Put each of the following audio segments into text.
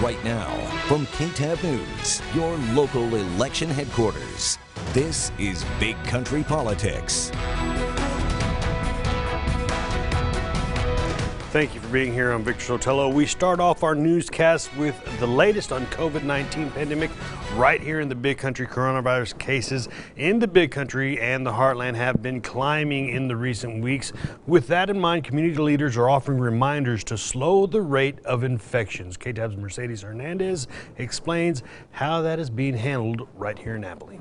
Right now, from KTAB News, your local election headquarters, this is Big Country Politics. Thank you for being here. I'm Victor Sotelo. We start off our newscast with the latest on COVID-19 pandemic right here in the Big Country. Coronavirus cases in the Big Country and the Heartland have been climbing in the recent weeks. With that in mind, community leaders are offering reminders to slow the rate of infections. KTAB's Mercedes Hernandez explains how that is being handled right here in Abilene.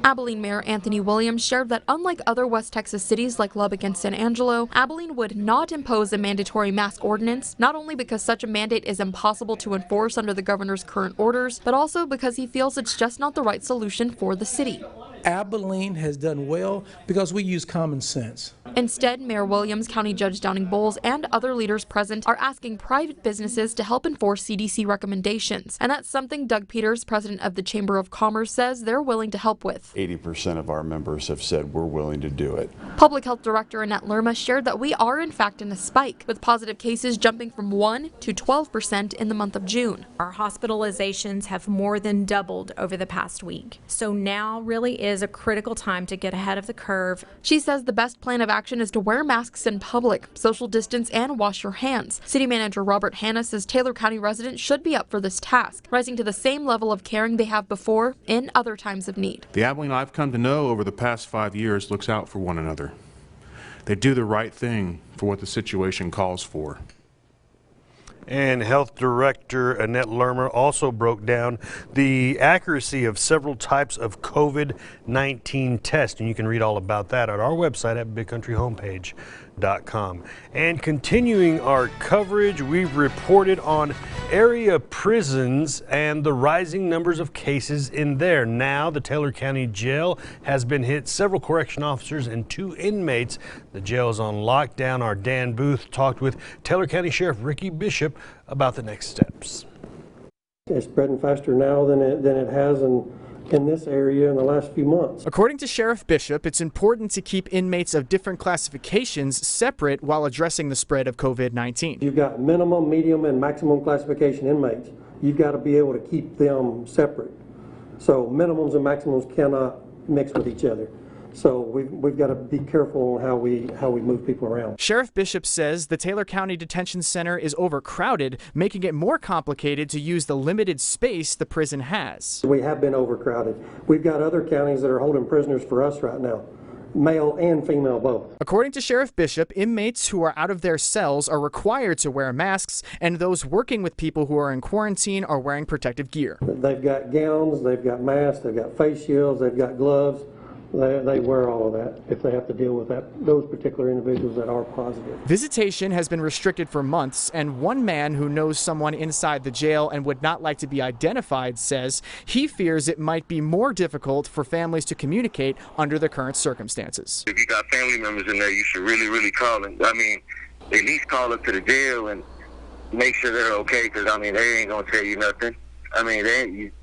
Abilene Mayor Anthony Williams shared that unlike other West Texas cities like Lubbock and San Angelo, Abilene would not impose a mandatory mask ordinance, not only because such a mandate is impossible to enforce under the governor's current orders, but also because he feels it's just not the right solution for the city. Abilene has done well because we use common sense. Instead, Mayor Williams, County Judge Downing Bowles, and other leaders present are asking private businesses to help enforce CDC recommendations. And that's something Doug Peters, president of the Chamber of Commerce, says they're willing to help with. 80% of our members have said we're willing to do it. Public Health Director Annette Lerma shared that we are in fact in a spike, with positive cases jumping from 1 to 12% in the month of June. Our hospitalizations have more than doubled over the past week. So now really is a critical time to get ahead of the curve. She says the best plan of action is to wear masks in public, social distance, and wash your hands. City Manager Robert Hanna says Taylor County residents should be up for this task, rising to the same level of caring they have before in other times of need. The Abilene I've come to know over the past 5 years looks out for one another. They do the right thing for what the situation calls for. And Health Director Annette Lerma also broke down the accuracy of several types of COVID-19 tests. And you can read all about that at our website at bigcountryhomepage.com. And continuing our coverage, we've reported on area prisons and the rising numbers of cases in there. Now the Taylor County Jail has been hit. Several correction officers and 2 inmates. The jail is on lockdown. Our Dan Booth talked with Taylor County Sheriff Ricky Bishop about the next steps. It's spreading faster now than it has in this area in the last few months. According to Sheriff Bishop, it's important to keep inmates of different classifications separate while addressing the spread of COVID-19. You've got minimum, medium, and maximum classification inmates. You've got to be able to keep them separate. So minimums and maximums cannot mix with each other. So we've got to be careful on how we move people around. Sheriff Bishop says the Taylor County Detention Center is overcrowded, making it more complicated to use the limited space the prison has. We have been overcrowded. We've got other counties that are holding prisoners for us right now, male and female both. According to Sheriff Bishop, inmates who are out of their cells are required to wear masks, and those working with people who are in quarantine are wearing protective gear. They've got gowns, they've got masks, they've got face shields, they've got gloves. They wear all of that if they have to deal with those particular individuals that are positive. Visitation has been restricted for months, and one man who knows someone inside the jail and would not like to be identified says he fears it might be more difficult for families to communicate under the current circumstances. If you got family members in there, you should really call them. I mean, at least call up to the jail and make sure they're okay, because, I mean, they ain't going to tell you nothing. I mean,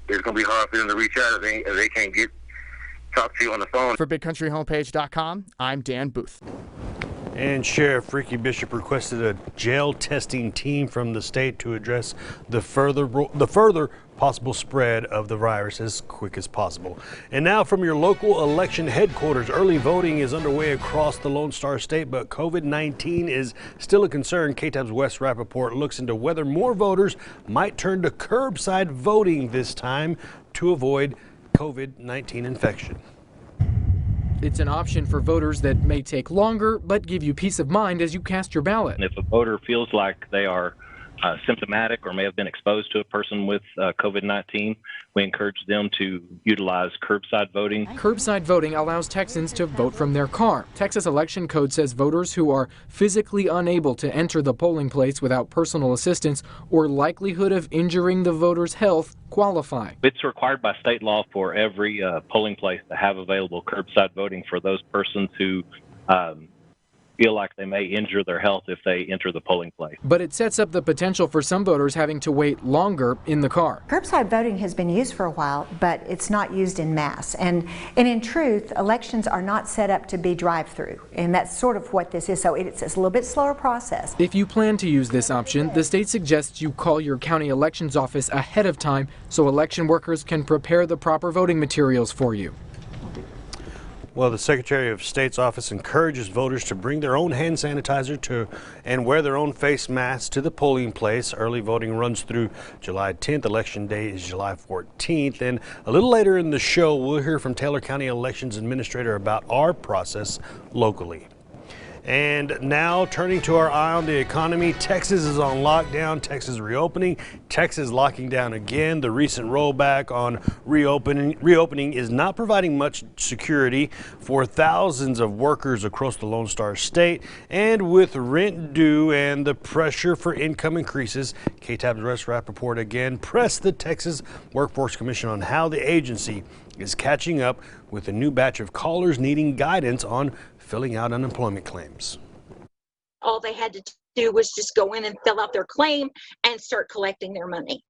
it's going to be hard for them to reach out if they can't talk to you on the phone. For BigCountryHomepage.com, I'm Dan Booth. And Sheriff Ricky Bishop requested a jail testing team from the state to address the further possible spread of the virus as quick as possible. And now from your local election headquarters, early voting is underway across the Lone Star State, but COVID-19 is still a concern. KTAB's Wes Rappaport looks into whether more voters might turn to curbside voting this time to avoid COVID-19 infection. It's an option for voters that may take longer, but give you peace of mind as you cast your ballot. And if a voter feels like they are symptomatic or may have been exposed to a person with COVID-19, we encourage them to utilize curbside voting. Curbside voting allows Texans to vote from their car. Texas election code says voters who are physically unable to enter the polling place without personal assistance or likelihood of injuring the voter's health qualify. It's required by state law for every polling place to have available curbside voting for those persons who feel like they may injure their health if they enter the polling place. But it sets up the potential for some voters having to wait longer in the car. Curbside voting has been used for a while, but it's not used in mass. And in truth, elections are not set up to be drive-through, and that's sort of what this is. So it's a little bit slower process. If you plan to use this option, the state suggests you call your county elections office ahead of time so election workers can prepare the proper voting materials for you. Well, the Secretary of State's office encourages voters to bring their own hand sanitizer and wear their own face masks to the polling place. Early voting runs through July 10th. Election day is July 14th. And a little later in the show, we'll hear from Taylor County Elections Administrator about our process locally. And now turning to our eye on the economy, Texas is on lockdown, Texas reopening, Texas locking down again. The recent rollback on reopening is not providing much security for thousands of workers across the Lone Star State. And with rent due and the pressure for income increases, KTAB's Russ Rappaport again pressed the Texas Workforce Commission on how the agency is catching up with a new batch of callers needing guidance on filling out unemployment claims. All they had to do was just go in and fill out their claim and start collecting their money.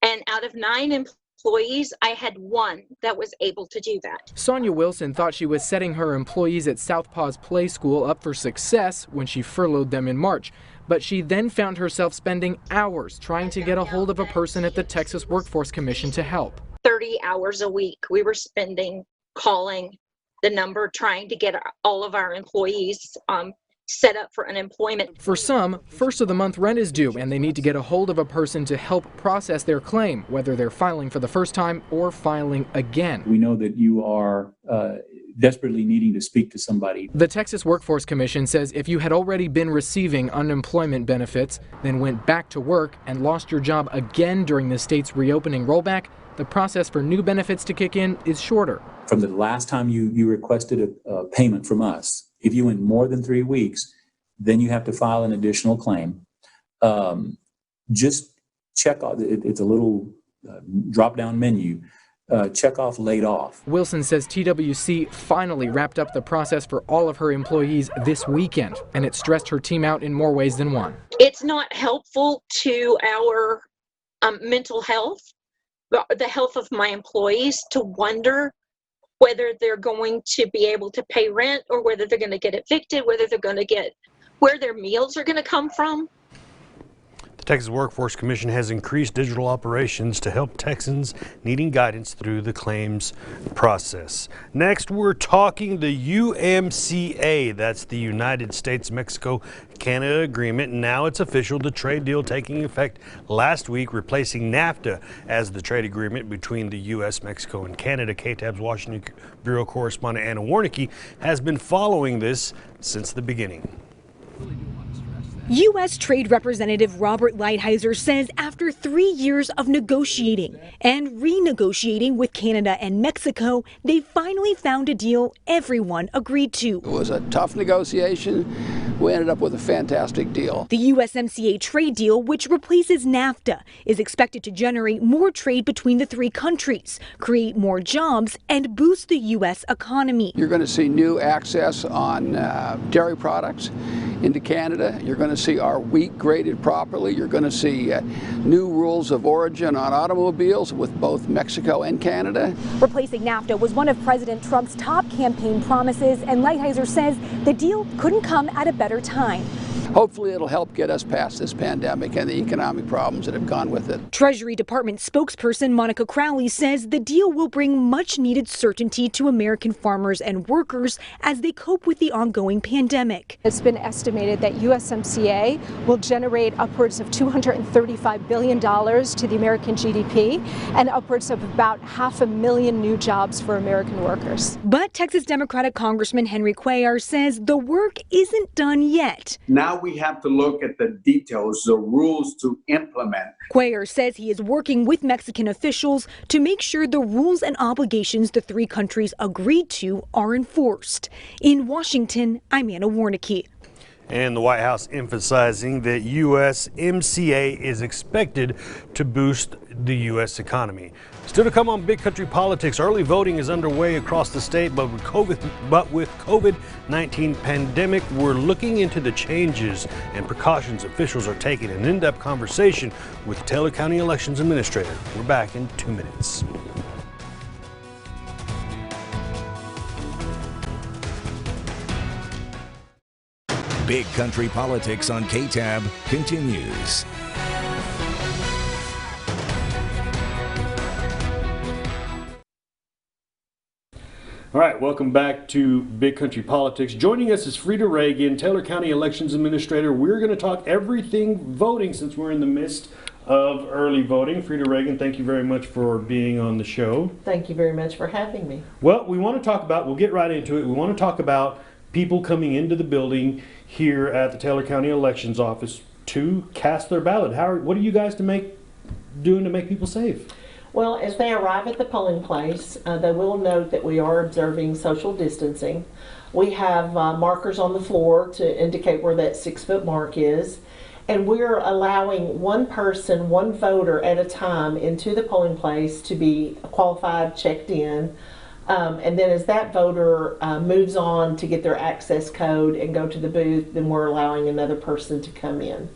And out of 9 employees, I had 1 that was able to do that. Sonia Wilson thought she was setting her employees at Southpaw's Play School up for success when she furloughed them in March. But she then found herself spending hours trying to get a hold of a person at the Texas Workforce Commission to help. 30 hours a week we were spending calling the number, trying to get all of our employees set up for unemployment. For some, first of the month rent is due and they need to get a hold of a person to help process their claim, whether they're filing for the first time or filing again. We know that you are desperately needing to speak to somebody. The Texas Workforce Commission says if you had already been receiving unemployment benefits, then went back to work and lost your job again during the state's reopening rollback, the process for new benefits to kick in is shorter. From the last time you requested a payment from us, if you went more than 3 weeks, then you have to file an additional claim. Just check off, it's a little drop-down menu. Check off laid off. Wilson says TWC finally wrapped up the process for all of her employees this weekend, and it stressed her team out in more ways than one. It's not helpful to our mental health, the health of my employees, to wonder whether they're going to be able to pay rent or whether they're going to get evicted, whether they're going to get where their meals are going to come from. The Texas Workforce Commission has increased digital operations to help Texans needing guidance through the claims process. Next, we're talking the UMCA. That's the United States-Mexico-Canada Agreement. Now it's official, the trade deal taking effect last week, replacing NAFTA as the trade agreement between the U.S., Mexico, and Canada. KTAB's Washington Bureau correspondent Anna Warnicki has been following this since the beginning. U.S. Trade Representative Robert Lighthizer says after 3 years of negotiating and renegotiating with Canada and Mexico, they finally found a deal everyone agreed to. It was a tough negotiation. We ended up with a fantastic deal. The USMCA trade deal, which replaces NAFTA, is expected to generate more trade between the 3 countries, create more jobs, and boost the U.S. economy. You're going to see new access on dairy products into Canada. You're going to see our wheat graded properly. You're going to see new rules of origin on automobiles with both Mexico and Canada. Replacing NAFTA was one of President Trump's top campaign promises, and Lighthizer says the deal couldn't come at a better time. Hopefully it'll help get us past this pandemic and the economic problems that have gone with it. Treasury Department spokesperson Monica Crowley says the deal will bring much needed certainty to American farmers and workers as they cope with the ongoing pandemic. It's been estimated that USMCA will generate upwards of $235 billion to the American GDP and upwards of about 500,000 new jobs for American workers. But Texas Democratic Congressman Henry Cuellar says the work isn't done yet. Now we have to look at the details, the rules to implement. Cuellar says he is working with Mexican officials to make sure the rules and obligations the 3 countries agreed to are enforced. In Washington, I'm Anna Warnicki. And the White House emphasizing that USMCA is expected to boost the U.S. economy. Still to come on Big Country Politics, early voting is underway across the state, but with COVID-19 pandemic, we're looking into the changes and precautions officials are taking. An in-depth conversation with Taylor County Elections Administrator. We're back in 2 minutes. Big Country Politics on KTAB continues. All right, welcome back to Big Country Politics. Joining us is Freda Ragan, Taylor County Elections Administrator. We're going to talk everything voting since we're in the midst of early voting. Freda Ragan, thank you very much for being on the show. Thank you very much for having me. Well, we want to talk about, we'll get right into it. We want to talk about people coming into the building here at the Taylor County Elections Office to cast their ballot. What are you guys doing to make people safe? Well, as they arrive at the polling place, they will note that we are observing social distancing. We have markers on the floor to indicate where that 6-foot mark is. And we're allowing one person, one voter at a time into the polling place to be qualified, checked in. And then as that voter moves on to get their access code and go to the booth, then we're allowing another person to come in.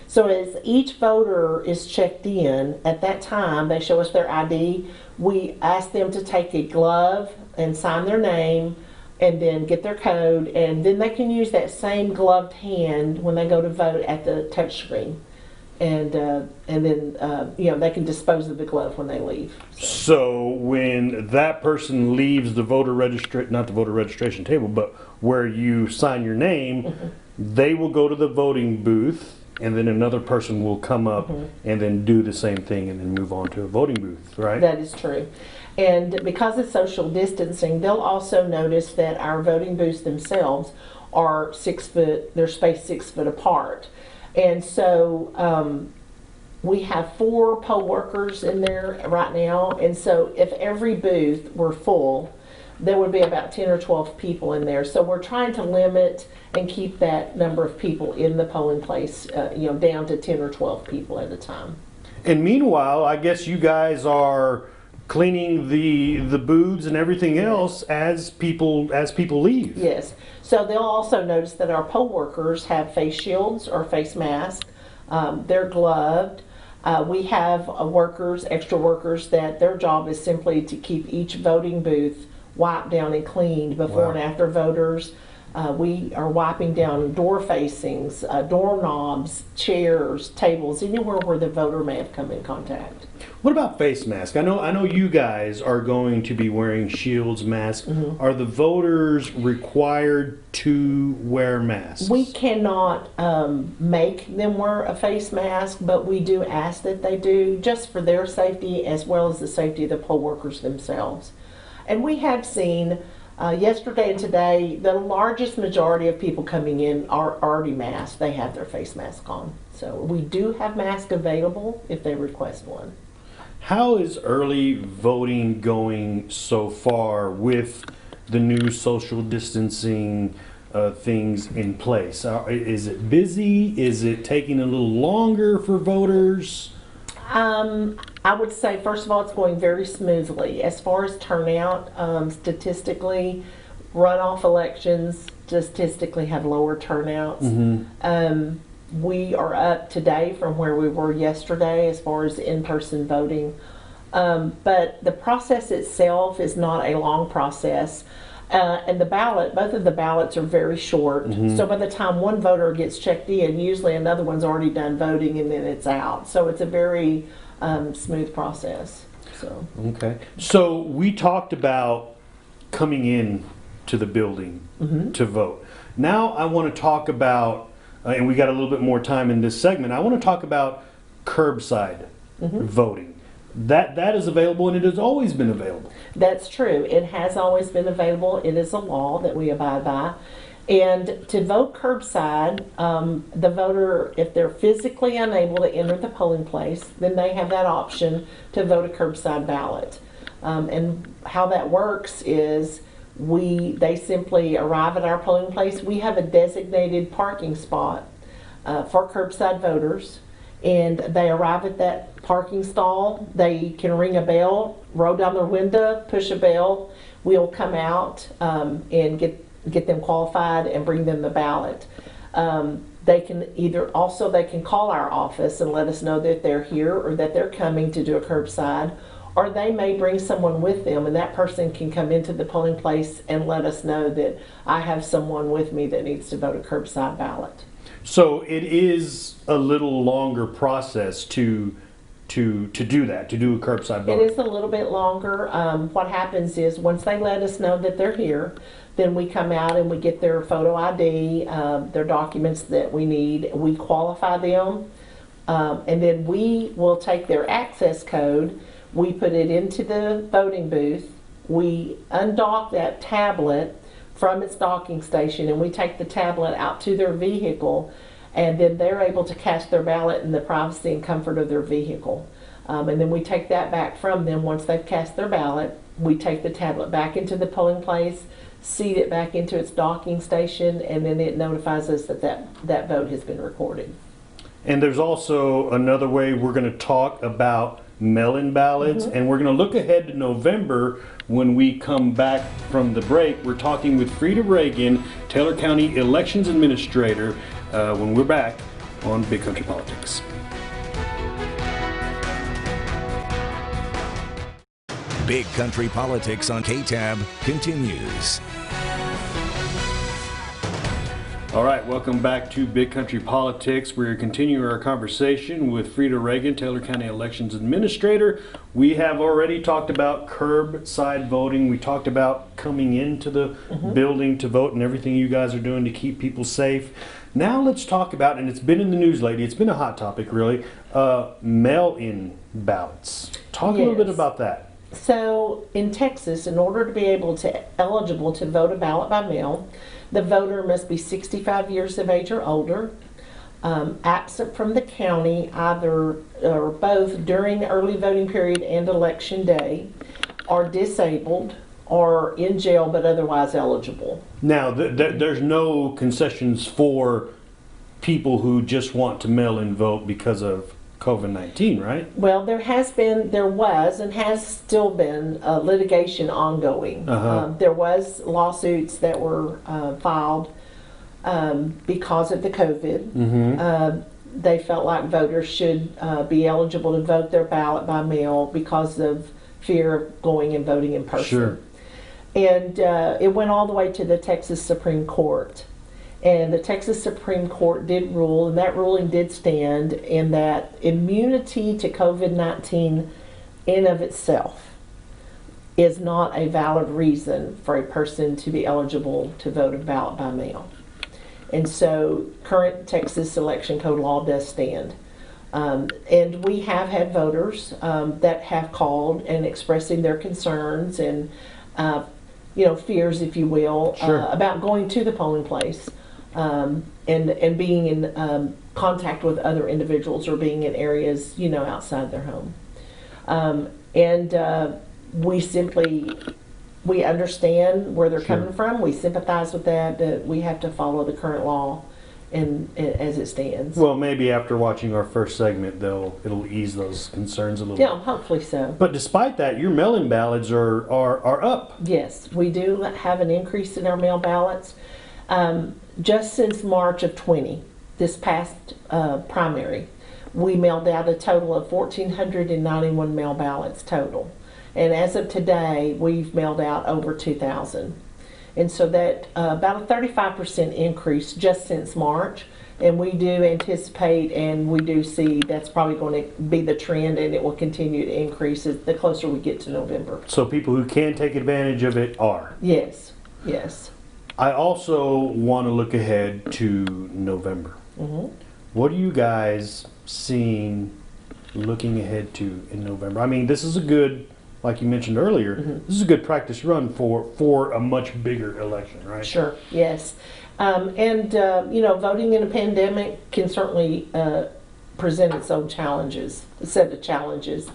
So as each voter is checked in, at that time, they show us their ID. We ask them to take a glove and sign their name and then get their code. And then they can use that same gloved hand when they go to vote at the touch screen. And then they can dispose of the glove when they leave. So when that person leaves the not the voter registration table, but where you sign your name, they will go to the voting booth, and then another person will come up and then do the same thing and then move on to a voting booth, right? That is true. And because of social distancing, they'll also notice that our voting booths themselves are 6 foot, they're spaced 6 foot apart. And so we have 4 poll workers in there right now. And so if every booth were full, there would be about 10 or 12 people in there. So we're trying to limit and keep that number of people in the polling place, down to 10 or 12 people at a time. And meanwhile, I guess you guys are cleaning the booths and everything else as people leave. Yes. So they'll also notice that our poll workers have face shields or face masks. They're gloved. We have extra workers, that their job is simply to keep each voting booth wiped down and cleaned before and after voters. We are wiping down door facings, doorknobs, chairs, tables, anywhere where the voter may have come in contact. What about face masks? I know you guys are going to be wearing shields, masks. Are the voters required to wear masks? We cannot make them wear a face mask, but we do ask that they do, just for their safety as well as the safety of the poll workers themselves. And we have seen yesterday and today, the largest majority of people coming in are already masked. They have their face mask on. So we do have masks available if they request one. How is early voting going so far with the new social distancing things in place? Is it busy? Is it taking a little longer for voters? I would say, first of all, it's going very smoothly. As far as turnout, statistically, runoff elections statistically have lower turnouts. We are up today from where we were yesterday as far as in-person voting. But the process itself is not a long process. And both of the ballots are very short. So by the time one voter gets checked in, usually another one's already done voting and then it's out. So it's a very smooth process. Okay. So we talked about coming in to the building to vote. Now I want to talk about, and we got a little bit more time in this segment, I want to talk about curbside voting. That is available, and it has always been available. That's true. It has always been available. It is a law that we abide by. And to vote curbside, the voter, if they're physically unable to enter the polling place, then they have that option to vote a curbside ballot. And how that works is They simply arrive at our polling place. We have a designated parking spot for curbside voters, and they arrive at that parking stall. They can ring a bell, roll down their window, push a bell. We'll come out and get them qualified and bring them the ballot. They can call our office and let us know that they're here or that they're coming to do a curbside, or they may bring someone with them, and that person can come into the polling place and let us know that I have someone with me that needs to vote a curbside ballot. So it is a little longer process to do that, to do a curbside vote. It is a little bit longer. What happens is once they let us know that they're here, then we come out and we get their photo ID, their documents that we need. We qualify them, and then we will take their access code. We put it into the voting booth. We undock that tablet from its docking station, and we take the tablet out to their vehicle, and then they're able to cast their ballot in the privacy and comfort of their vehicle. And then we take that back from them. Once they've cast their ballot, we take the tablet back into the polling place, seat it back into its docking station, and then it notifies us that that vote has been recorded. And there's also another way we're going to talk about mail-in ballots, and we're going to look ahead to November when we come back from the break. We're talking with Freda Ragan, Taylor County Elections Administrator, when we're back on Big Country Politics. Big Country Politics on KTAB continues. All right, welcome back to Big Country Politics. We're continuing our conversation with Freda Ragan, Taylor County Elections Administrator. We have already talked about curbside voting. We talked about coming into the building to vote and everything you guys are doing to keep people safe. Now let's talk about, and it's been in the news lately, it's been a hot topic really, mail-in ballots. Talk a little bit about that. So in Texas, in order to be eligible to vote a ballot by mail, the voter must be 65 years of age or older, absent from the county either or both during the early voting period and election day, or disabled, or in jail but otherwise eligible. Now, there's no concessions for people who just want to mail in vote because of COVID-19, right? Well, there was, and has still been litigation ongoing. There was lawsuits that were filed because of the COVID. They felt like voters should be eligible to vote their ballot by mail because of fear of going and voting in person. Sure. And it went all the way to the Texas Supreme Court. And the Texas Supreme Court did rule, and that ruling did stand, in that immunity to COVID-19 in of itself is not a valid reason for a person to be eligible to vote a ballot by mail. And so current Texas election code law does stand. And we have had voters that have called and expressing their concerns and fears, if you will, about going to the polling place. And being in contact with other individuals or being in areas, outside their home. We understand where they're coming from. We sympathize with that, but we have to follow the current law and as it stands. Well, maybe after watching our first segment, it'll ease those concerns a little bit. Yeah, hopefully so. But despite that, your mail-in ballots are up. Yes, we do have an increase in our mail ballots. Just since March of 20, this past primary, we mailed out a total of 1,491 mail ballots total. And as of today, we've mailed out over 2,000. And so that about a 35% increase just since March. And we do anticipate and we do see that's probably going to be the trend, and it will continue to increase the closer we get to November. So people who can take advantage of it are? Yes, yes. I also want to look ahead to November. What are you guys seeing, looking ahead to in November? I mean, this is a good, like you mentioned earlier, this is a good practice run for a much bigger election, right? Sure, yes. Voting in a pandemic can certainly present its own challenges, a set of challenges.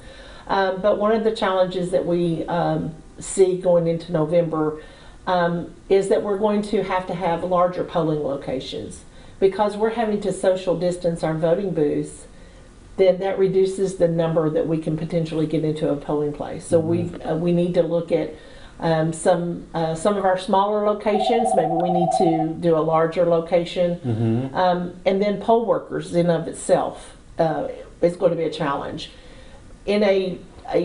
But one of the challenges that we see going into November, is that we're going to have larger polling locations. Because we're having to social distance our voting booths, then that reduces the number that we can potentially get into a polling place. So we need to look at some of our smaller locations. Maybe we need to do a larger location. And then poll workers in of itself is going to be a challenge. In a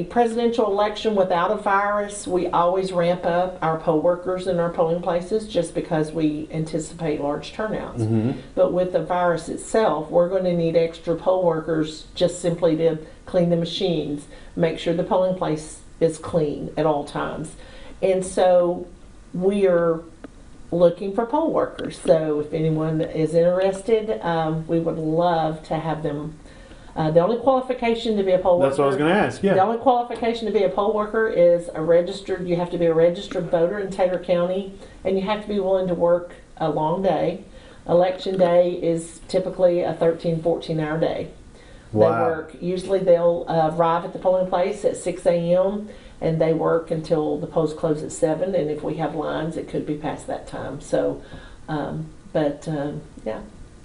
presidential election without a virus, we always ramp up our poll workers in our polling places just because we anticipate large turnouts. But with the virus itself, we're going to need extra poll workers just simply to clean the machines, make sure the polling place is clean at all times. And so we are looking for poll workers. So if anyone is interested, we would love to have them. The only qualification to be a poll worker. That's what I was going to ask, yeah. The only qualification to be a poll worker is you have to be a registered voter in Taylor County, and you have to be willing to work a long day. Election day is typically a 13, 14-hour day. Wow. Usually they'll arrive at the polling place at 6 a.m. and they work until the polls close at 7, and if we have lines, it could be past that time. So, yeah.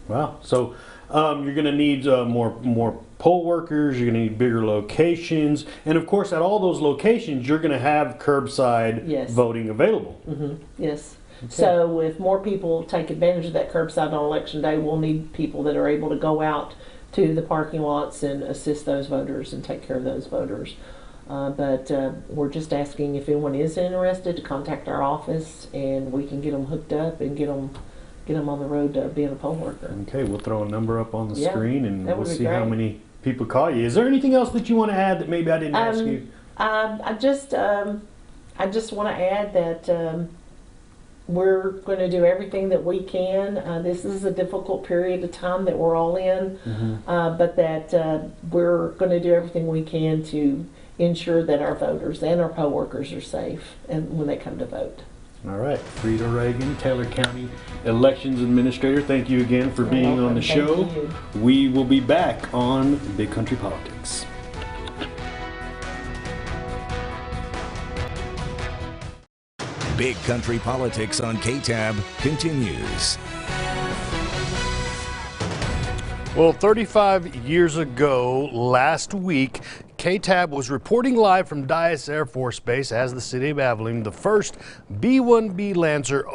Wow. So you're going to need more poll workers, you're going to need bigger locations, and of course at all those locations you're going to have curbside voting available. Yes. Okay. So if more people take advantage of that curbside on election day, we'll need people that are able to go out to the parking lots and assist those voters and take care of those voters. But we're just asking if anyone is interested to contact our office, and we can get them hooked up and get them on the road to being a poll worker. Okay, we'll throw a number up on the screen, and we'll see great. how many people call you. Is there anything else that you want to add that maybe I didn't ask you? I just want to add that we're going to do everything that we can. This is a difficult period of time that we're all in, but that we're going to do everything we can to ensure that our voters and our poll workers are safe and when they come to vote. All right, Freda Ragan, Taylor County Elections Administrator, thank you again for being on the show. We will be back on Big Country Politics. Big Country Politics on KTAB continues. Well, 35 years ago, last week, KTAB was reporting live from Dyess Air Force Base as the city of Abilene. The first B-1B Lancer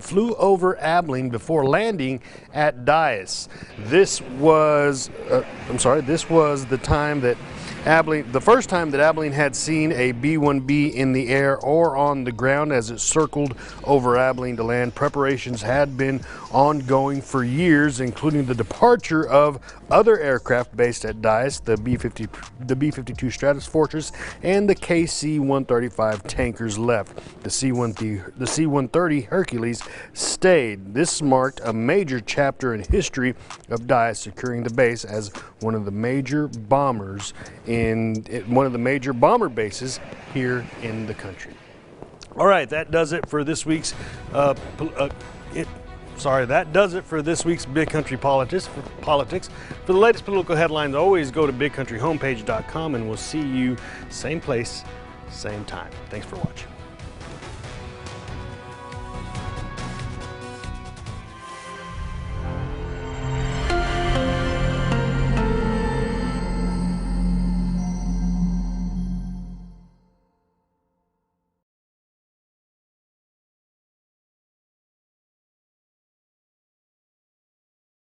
flew over Abilene before landing at Dyess. This was the time that the first time that Abilene had seen a B-1B in the air or on the ground as it circled over Abilene to land. Preparations had been ongoing for years, including the departure of other aircraft based at Dyess, the B-52 Stratus Fortress and the KC-135 tankers left. The C-130 Hercules stayed. This marked a major chapter in history of Dyess, securing the base as one of the major bombers one of the major bomber bases here in the country. All right, that does it for this week's Big Country Politics. For the latest political headlines, always go to bigcountryhomepage.com, and we'll see you same place, same time. Thanks for watching.